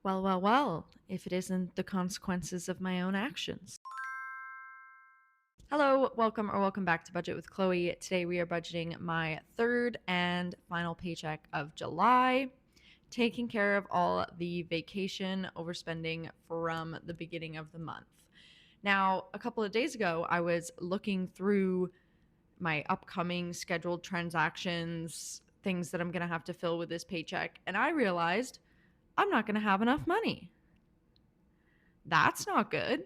Well, well, well, if it isn't the consequences of my own actions. Hello, welcome back to Budget with Chloe. Today we are budgeting my third and final paycheck of July, taking care of all the vacation overspending from the beginning of the month. Now, a couple of days ago, I was looking through my upcoming scheduled transactions, things that I'm going to have to fill with this paycheck, and I realized I'm not going to have enough money. That's not good.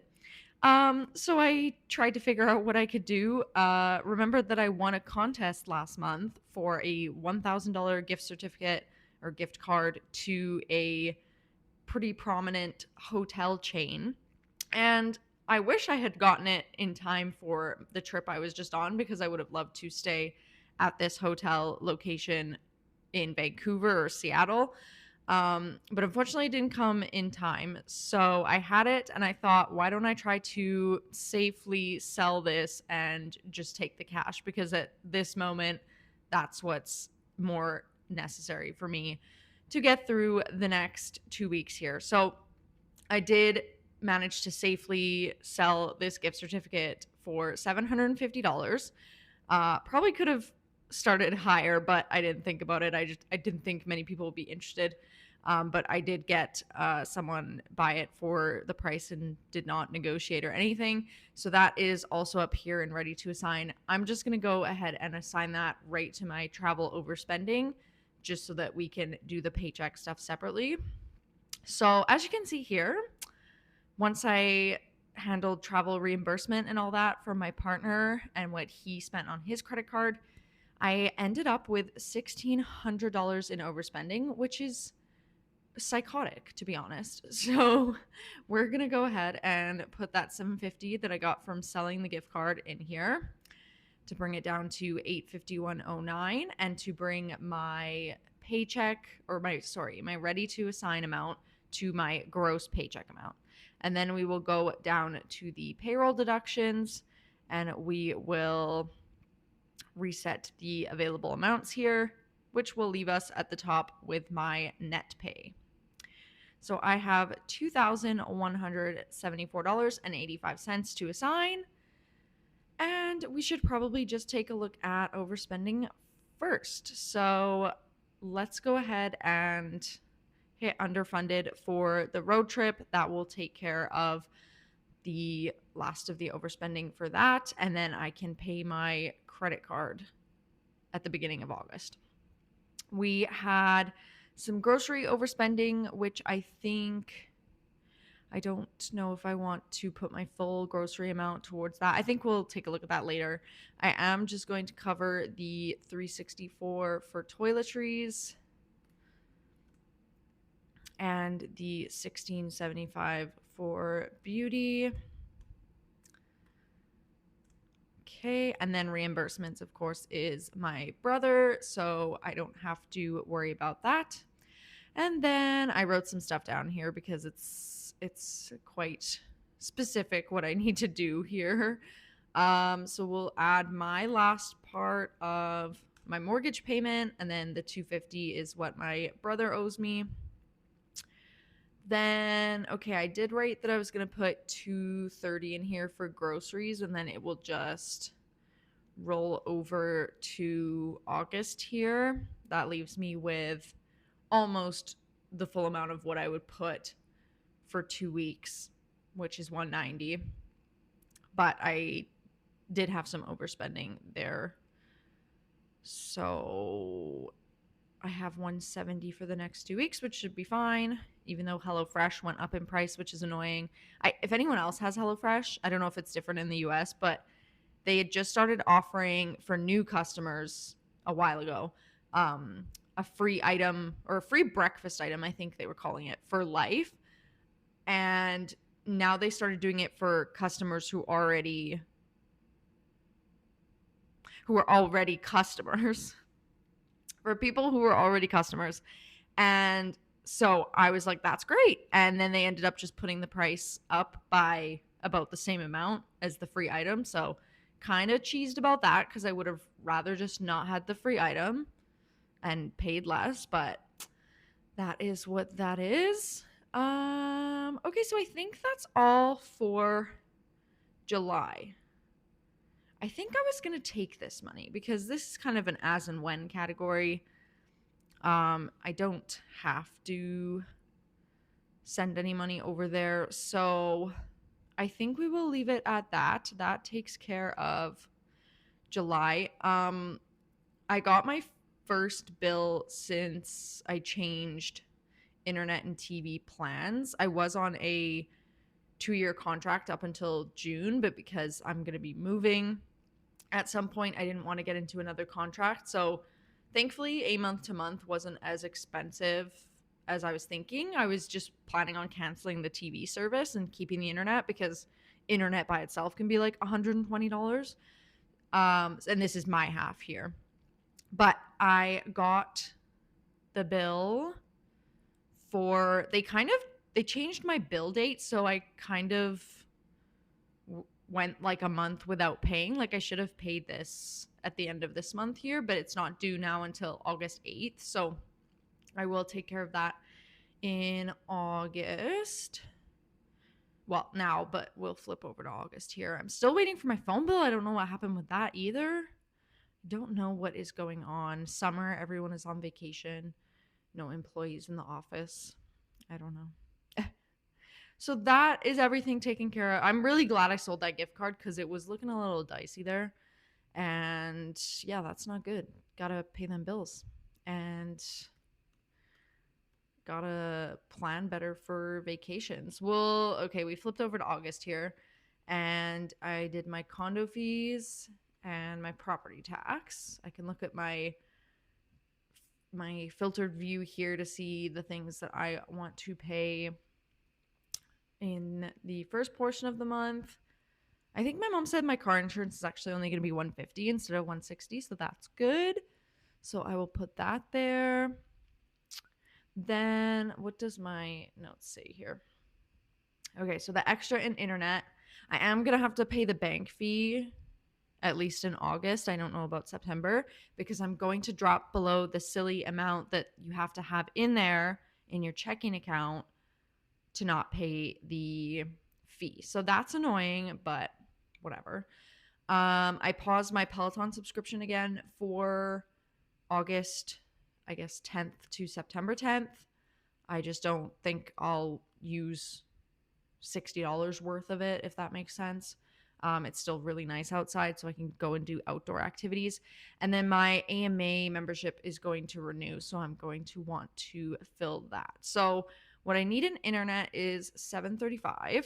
So I tried to figure out what I could do. Remembered that I won a contest last month for a $1,000 gift certificate or gift card to a pretty prominent hotel chain. And I wish I had gotten it in time for the trip I was just on, because I would have loved to stay at this hotel location in Vancouver or Seattle. But unfortunately, it didn't come in time. So I had it and I thought, why don't I try to safely sell this and just take the cash? Because at this moment, that's what's more necessary for me to get through the next 2 weeks here. So I did manage to safely sell this gift certificate for $750. Probably could have started higher, but I didn't think about it. I didn't think many people would be interested. But I did get someone buy it for the price and did not negotiate or anything. So that is also up here and ready to assign. I'm just going to go ahead and assign that right to my travel overspending, just so that we can do the paycheck stuff separately. So as you can see here, once I handled travel reimbursement and all that for my partner and what he spent on his credit card, I ended up with $1,600 in overspending, which is psychotic, to be honest. So we're gonna go ahead and put that $750 that I got from selling the gift card in here to bring it down to $851.09, and to bring my paycheck, or my ready to assign amount to my gross paycheck amount. And then we will go down to the payroll deductions and we will reset the available amounts here, which will leave us at the top with my net pay. So I have $2,174.85 to assign. And we should probably just take a look at overspending first. So let's go ahead and hit underfunded for the road trip. That will take care of the last of the overspending for that. And then I can pay my credit card at the beginning of August. We had some grocery overspending, which I don't know if I want to put my full grocery amount towards that. I think we'll take a look at that later. I am just going to cover the $364 for toiletries and the $16.75 for beauty. Okay, and then reimbursements, of course, is my brother, so I don't have to worry about that. And then I wrote some stuff down here because it's quite specific what I need to do here. So we'll add my last part of my mortgage payment, and then the $250 is what my brother owes me. Then, okay, I did write that I was going to put $230 in here for groceries, and then it will just roll over to August here. That leaves me with almost the full amount of what I would put for 2 weeks, which is $190. But I did have some overspending there. So I have $170 for the next 2 weeks, which should be fine, even though HelloFresh went up in price, which is annoying. If anyone else has HelloFresh, I don't know if it's different in the US, but they had just started offering for new customers a while ago a free item, or a free breakfast item, I think they were calling it, for life. And now they started doing it for customers who are already customers. For people who were already customers. And so I was like, that's great. And then they ended up just putting the price up by about the same amount as the free item. So kind of cheesed about that, because I would have rather just not had the free item and paid less, but that is what that is. Okay, so I think that's all for July. I think I was going to take this money because this is kind of an as and when category. I don't have to send any money over there. So I think we will leave it at that. That takes care of July. I got my first bill since I changed internet and TV plans. I was on a 2-year contract up until June, but because I'm going to be moving at some point, I didn't want to get into another contract. So thankfully, a month to month wasn't as expensive as I was thinking. I was just planning on canceling the TV service and keeping the internet because internet by itself can be like $120. And this is my half here. But I got the bill for they changed my bill date, so I kind of went like a month without paying. Like I should have paid this at the end of this month here, but it's not due now until August 8th. So I will take care of that in August. Well, now, but we'll flip over to August here. I'm still waiting for my phone bill. I don't know what happened with that either. Don't know what is going on. Summer, everyone is on vacation. No employees in the office. I don't know. So that is everything taken care of. I'm really glad I sold that gift card because it was looking a little dicey there. And yeah, that's not good. Gotta pay them bills. And gotta plan better for vacations. Well, okay, we flipped over to August here. And I did my condo fees and my property tax. I can look at my filtered view here to see the things that I want to pay in the first portion of the month. I think my mom said my car insurance is actually only going to be $150 instead of $160, so that's good. So I will put that there. Then what does my notes say here? Okay, so the extra in internet, I am going to have to pay the bank fee at least in August. I don't know about September because I'm going to drop below the silly amount that you have to have in there in your checking account to not pay the fee. So that's annoying, but whatever. I paused my Peloton subscription again for August, I guess 10th to September 10th. I just don't think I'll use $60 worth of it, if that makes sense. It's still really nice outside, so I can go and do outdoor activities. And then my AMA membership is going to renew, so I'm going to want to fill that. So what I need in internet is $735.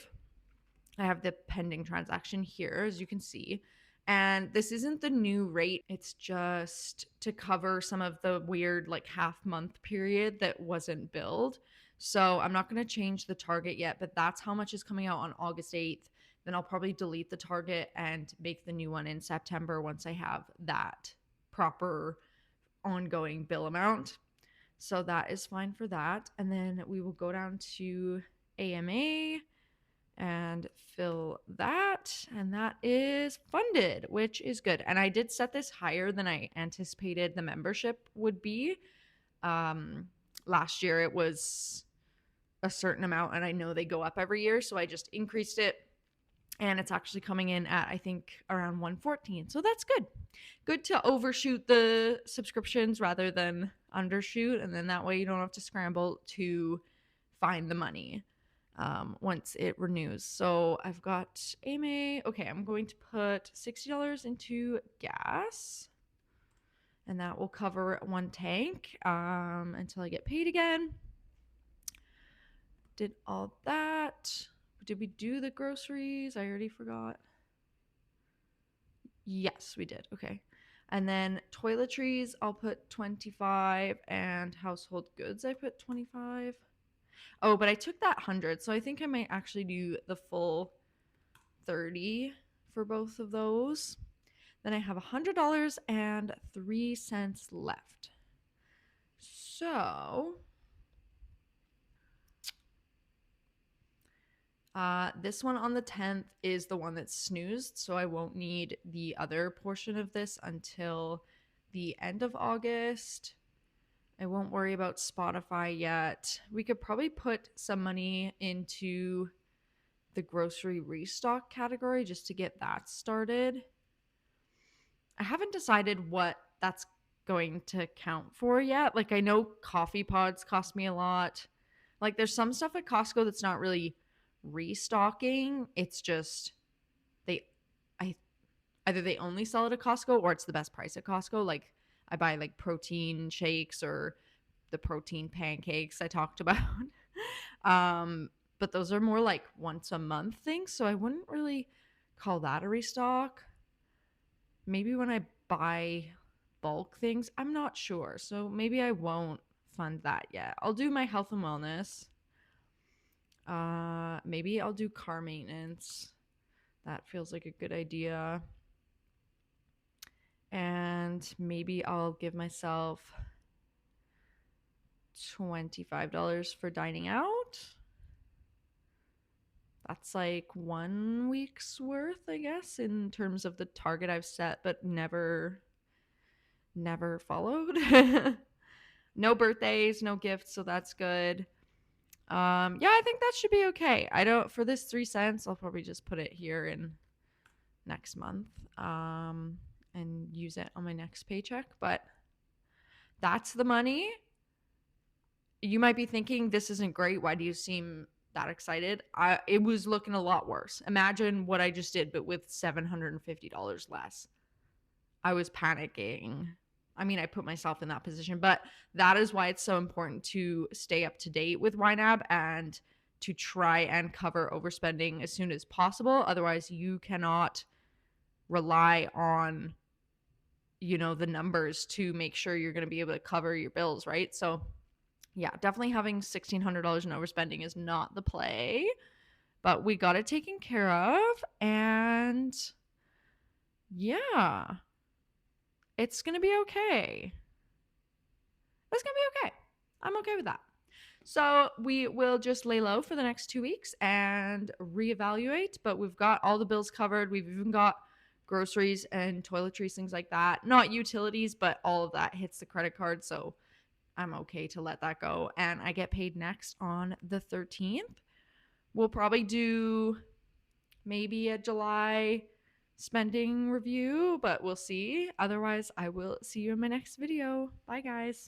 I have the pending transaction here, as you can see. And this isn't the new rate. It's just to cover some of the weird like half month period that wasn't billed. So I'm not going to change the target yet, but that's how much is coming out on August 8th. Then I'll probably delete the target and make the new one in September once I have that proper ongoing bill amount. So that is fine for that. And then we will go down to AMA and fill that. And that is funded, which is good. And I did set this higher than I anticipated the membership would be. Last year it was a certain amount, and I know they go up every year. So I just increased it. And it's actually coming in at, I think, around 114. So that's good. Good to overshoot the subscriptions rather than undershoot. And then that way you don't have to scramble to find the money once it renews. So I've got AMA. Okay, I'm going to put $60 into gas. And that will cover one tank until I get paid again. Did all that. Did we do the groceries? I already forgot. Yes, we did. Okay. And then toiletries, I'll put 25, and household goods, I put 25. Oh, but I took that 100, so I think I might actually do the full 30 for both of those. Then I have $100.03 left. So this one on the 10th is the one that's snoozed, so I won't need the other portion of this until the end of August. I won't worry about Spotify yet. We could probably put some money into the grocery restock category just to get that started. I haven't decided what that's going to count for yet. Like, I know coffee pods cost me a lot. Like, there's some stuff at Costco that's not really restocking. It's just they I either they only sell it at Costco or it's the best price at Costco. Like, I buy like protein shakes or the protein pancakes I talked about. um, but those are more like once a month things, so I wouldn't really call that a restock. Maybe when I buy bulk things, I'm not sure. So maybe I won't fund that yet. I'll do my health and wellness. Maybe I'll do car maintenance. That feels like a good idea. And maybe I'll give myself $25 for dining out. That's like 1 week's worth, I guess, in terms of the target I've set, but never followed. No birthdays, no gifts, so that's good. Yeah, I think that should be okay. I don't for this 3 cents, I'll probably just put it here in next month, and use it on my next paycheck. But that's the money. You might be thinking this isn't great. Why do you seem that excited? It was looking a lot worse. Imagine what I just did, but with $750 less. I was panicking. I mean, I put myself in that position, but that is why it's so important to stay up to date with YNAB and to try and cover overspending as soon as possible. Otherwise, you cannot rely on, the numbers to make sure you're going to be able to cover your bills, right? So, yeah, definitely having $1,600 in overspending is not the play, but we got it taken care of. And yeah, it's going to be okay. It's going to be okay. I'm okay with that. So we will just lay low for the next 2 weeks and reevaluate. But we've got all the bills covered. We've even got groceries and toiletries, things like that. Not utilities, but all of that hits the credit card. So I'm okay to let that go. And I get paid next on the 13th. We'll probably do maybe a July spending review, but we'll see. Otherwise, I will see you in my next video. Bye, guys.